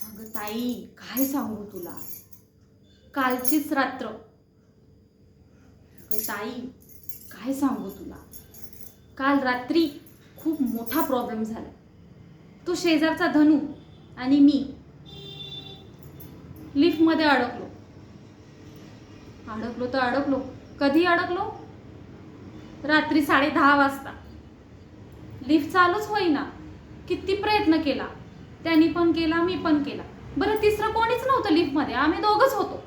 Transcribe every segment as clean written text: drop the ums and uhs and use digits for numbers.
अगं ताई, काय सांगू तुला. कालचीच रात्र. अगं ताई, काय सांगू तुला. काल रात्री खूप मोठा प्रॉब्लेम झाला. तो शेजारचा धनू आणि मी लिफ्टमध्ये अडकलो. तर अडकलो. कधी अडकलो? रात्री 10:30 वाजता. लिफ्ट चालूच होईना. किती प्रयत्न केला. त्यांनी पण केला, मी पण केला. बरं, तिसरं कोणीच नव्हतं लिफ्टमध्ये. आम्ही दोघंच होतो.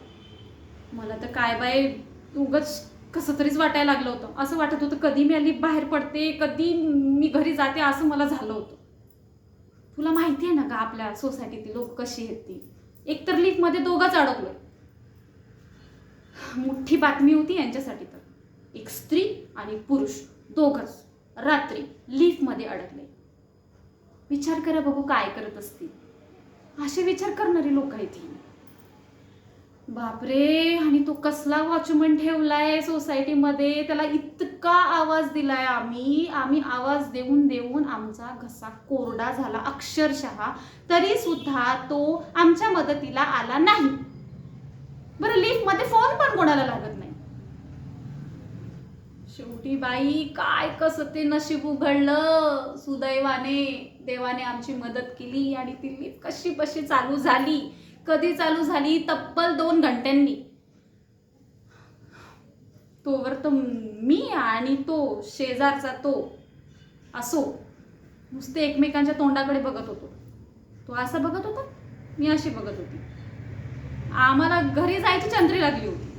मला तर काय बाई, उगाच कसं तरीच वाटायला लागलं होतं. असं वाटत होतं कधी मी लिफ्ट बाहेर पडते, कधी मी घरी जाते, असं मला झालं होतं. तुला माहिती आहे ना का आपल्या सोसायटीतील लोक कशी आहेत ती. एकतर लिफ्टमध्ये दोघंच अडकलोय. मोठी बातमी होती यांच्यासाठी. तर एक स्त्री आणि पुरुष दोघंच रात्री लिफ्टमध्ये अडकले. विचार करा बघू काय करत असतील. असे विचार करणारी लोक आहेत ही. बापरे. आणि तो कसला वॉचमन ठेवलाय सोसायटीमध्ये. त्याला इतका आवाज दिलाय आम्ही आवाज देऊन देऊन आमचा घसा कोरडा झाला अक्षरशः. तरी सुद्धा तो आमच्या मदतीला आला नाही. बरं, लिफ्टमध्ये फोन पण कोणाला लागत नाही. शेवटी बाई, काय कसं ते नशीब उघडलं. सुदैवाने देवाने आमची मदत केली आणि ती लिफ्ट कशी बशी चालू झाली. कधी चालू झाली? तब्बल 2 घंट्यांनी. तोवर तर मी आणि तो शेजारचा तो असो नुसते एकमेकांच्या तोंडाकडे बघत होतो. तो असा बघत होता, मी अशी बघत होती. आम्हाला घरी जायची चंद्री लागली होती.